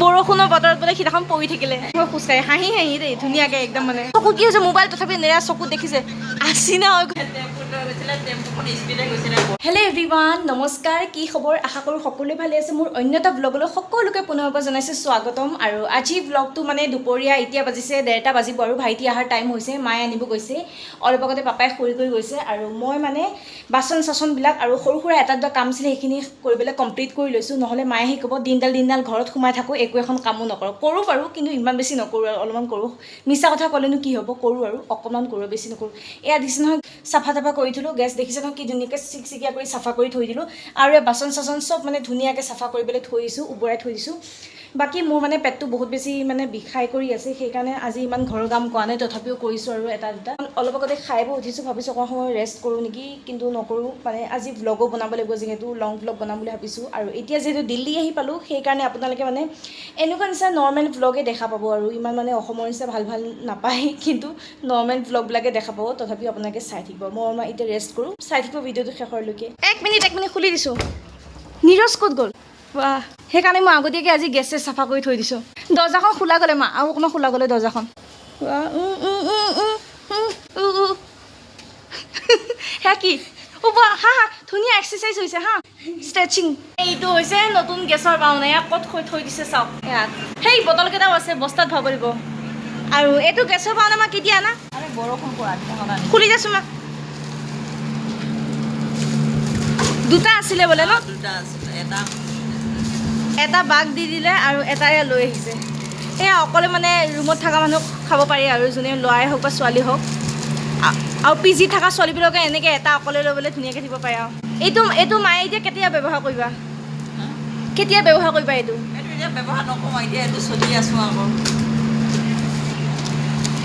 বৰষুণৰ বতৰত বোলে সিদিনাখন পৰি থাকিলে মই খোজকাঢ়ি হাঁহি হাঁহি দেই ধুনীয়াকৈ একদম মানে চকু কি হৈছে মোবাইল তথাপি নেৰা চকুত দেখিছে আছিনা হৈ হেল্ল' এভৰিৱান নমস্কাৰ কি খবৰ আশা কৰোঁ সকলোৱে ভালে আছে মোৰ অন্য এটা ব্লগলৈ সকলোকে পুনৰবাৰ জনাইছোঁ স্বাগতম আৰু আজি ব্লগটো মানে দুপৰীয়া এতিয়া বাজিছে 1:30 বাজিব আৰু ভাইটি অহাৰ টাইম হৈছে মায়ে আনিব গৈছে অলপ আগতে পাপাই খৰি কৰি গৈছে আৰু মই মানে বাচন চাচনবিলাক আৰু সৰু সুৰা এটা দুটা কাম ছিল সেইখিনি কৰিবলৈ কমপ্লিট কৰি লৈছোঁ নহ'লে মায়ে আহি ক'ব দিনডাল ঘৰত সোমাই থাকোঁ একো এখন কামো নকৰোঁ কৰোঁ বাৰু কিন্তু ইমান বেছি নকৰোঁ আৰু অলপমান কৰোঁ মিছা কথা ক'লেনো কি হ'ব কৰোঁ আৰু অকণমান কৰোঁ বেছি নকৰোঁ এয়া দিছে নহয় চাফা তাফা কৰি থলোঁ গেছ দেখিছে নহয় কি ধুনীয়াকৈ চিকচিকীয়া কৰি চাফা কৰি থৈ দিলোঁ আৰু এই বাচন চাচন চব মানে ধুনীয়াকৈ চাফা কৰি পেলাই থৈ দিছোঁ উবৰাই থৈ দিছোঁ বাকী মোৰ মানে পেটটো বহুত বেছি মানে বিষাই কৰি আছে সেইকাৰণে আজি ইমান ঘৰৰ কাম কৰা নাই তথাপিও কৰিছোঁ আৰু এটা দুটা অলপ আগতে খাই বৈ উঠিছোঁ ভাবিছোঁ অকণ সময় ৰেষ্ট কৰোঁ নেকি কিন্তু নকৰোঁ মানে আজি ভ্লগো বনাব লাগিব যিহেতু লং ভ্লগ বনাম বুলি ভাবিছোঁ আৰু এতিয়া যিহেতু দিল্লী আহি পালোঁ সেইকাৰণে আপোনালোকে মানে এনেকুৱা নিচিনা নৰ্মেল ভ্লগে দেখা পাব আৰু ইমান মানে অসমৰ নিচিনা ভাল ভাল নাপায় কিন্তু নৰ্মেল ভ্লগবিলাকে দেখা পাব তথাপিও আপোনালোকে চাই থাকিব মই এতিয়া ৰেষ্ট কৰোঁ চাই থাকিব ভিডিঅ'টো শেষৰলৈকে এক মিনিট খুলি দিছোঁ নীৰজ ক'ত গ'ল বাহ সেইকাৰণে মই আগতীয়াকৈ আজি গেছে চাফা কৰি থৈ দিছোঁ দৰ্জাখন খোলা গ'লে মা আৰু অকণমান খোলা গ'লে দৰ্জাখন হা কি হা হা ধুনীয়া এক্সাৰচাইজ হৈছে হা ষ্ট্ৰেচিং এইটো হৈছে নতুন গেছৰ বাউনা ইয়াক ক'ত থৈ দিছে চাওক ইয়াত সেই বটলকেইটাও আছে বস্তাত ভৰাব দিব আৰু এইটো গেছৰ বাউনা মা কেতিয়া আনা বৰষুণ পৰা খুলি যাছোঁ মা দুটা আছিলে বোলে ন দুটা আছিলে এটা বাঘ দি দিলে আৰু এটা লৈ আহিছে এয়া অকলে মানে ৰুমত থকা মানুহক খাব পাৰি আৰু যোনে ল'ৰাই হওক বা ছোৱালী হওক আৰু পি জি থকা ছোৱালীবিলাকে এনেকৈ এটা অকলে লৈ পেলাই ধুনীয়াকৈ দিব পাৰে আৰু এইটো মায়ে এতিয়া কেতিয়া ব্যৱহাৰ কৰিবা এইটো ব্যৱহাৰ নকৰোঁ এতিয়া এইটো চলি আছোঁ আকৌ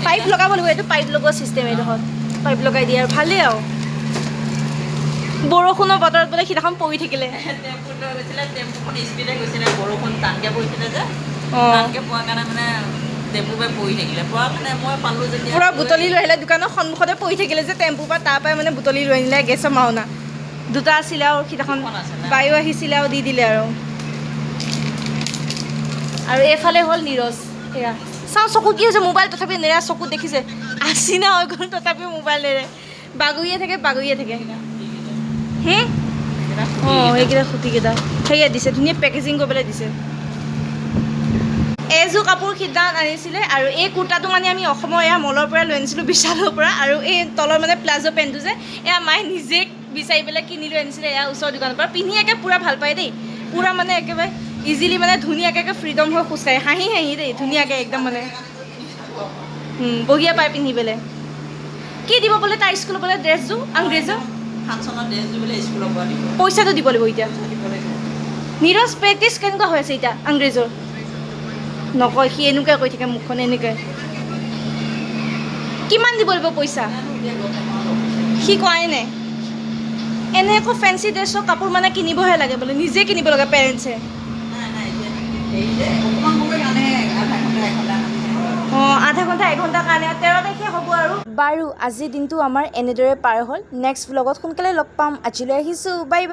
পাইপ লগাব লাগিব এইটো পাইপ লগোৱা চিষ্টেম এইডোখৰত পাইপ লগাই দিয়ে আৰু ভালেই আৰু বৰষুণৰ বতৰত বোলে সিদিনাখন পৰি থাকিলে টেম্পুখন স্পীডে গৈছিলে বৰষুণ টানকৈ পৰিছিলে যে টানকৈ পোৱাৰ কাৰণে মানে টেম্পুৰ পৰি থাকিলে পোৱাৰ কাৰণে মই পালোঁ যেতিয়া পূৰা বুটলি লৈ আহিলে দোকানৰ সন্মুখতে পৰি থাকিলে যে টেম্পুৰ পৰা তাৰ পৰাই মানে বুটলি লৈ আনিলে গেছৰ মাউনা দুটা আছিলে আৰু সিদিনাখন বায়ু আহিছিলে আৰু দি দিলে আৰু এইফালে হ'ল নীৰজ এয়া চাওঁ চকু কি হৈছে মোবাইল তথাপি নেৰা চকুত দেখিছে আছিনা হৈ গ'ল তথাপিও মোবাইল নেৰে বাগৰিয়ে থাকে অঁ এইকেইটা খুঁটিকেইটা সেয়া দিছে ধুনীয়া পেকেজিং কৰি পেলাই দিছে এযোৰ কাপোৰ সিদিনা আনিছিলে আৰু এই কুৰ্তাটো মানে আমি অসমৰ এয়া মলৰ পৰা লৈ আনিছিলোঁ বিশালৰ পৰা আৰু এই তলৰ মানে প্লাজো পেণ্টটো যে এয়া মায়ে নিজে বিচাৰি পেলাই কিনি লৈ আনিছিলে এয়া ওচৰৰ দোকানৰ পৰা পিন্ধি একে পূৰা ভাল পায় দেই পূৰা মানে একেবাৰে ইজিলি মানে ধুনীয়াকৈ ফ্ৰীডম হৈ খোজকাঢ়ে হাঁহি হাঁহি দেই ধুনীয়াকৈ একদম মানে বঢ়িয়া পায় পিন্ধি পেলাই কি দিব বোলে তাৰ স্কুলত বোলে ড্ৰেছযোৰ আংগ্ৰেজৰ পইচাটো দিব লাগিব এতিয়া নীৰজ প্ৰেক্টিচ কেনেকুৱা হৈ আছে এতিয়া আংগ্ৰেজৰ নকয় সি এনেকুৱাই কৈ থাকে মুখখন এনেকৈ কিমান দিব লাগিব পইচা সি কোৱাই নাই এনে আকৌ ফেঞ্চি ড্ৰেছৰ কাপোৰ মানে কিনিবহে লাগে বোলে নিজে কিনিব লাগে পেৰেণ্টছে অঁ আধা ঘণ্টা এঘণ্টাৰ কাৰণে 13 তাৰিখে হ'ব আৰু বাৰু আজিৰ দিনটো আমাৰ এনেদৰে পাৰ হ'ল নেক্সট ব্লগত সোনকালে লগ পাম আজিলৈ আহিছোঁ বাই বাই।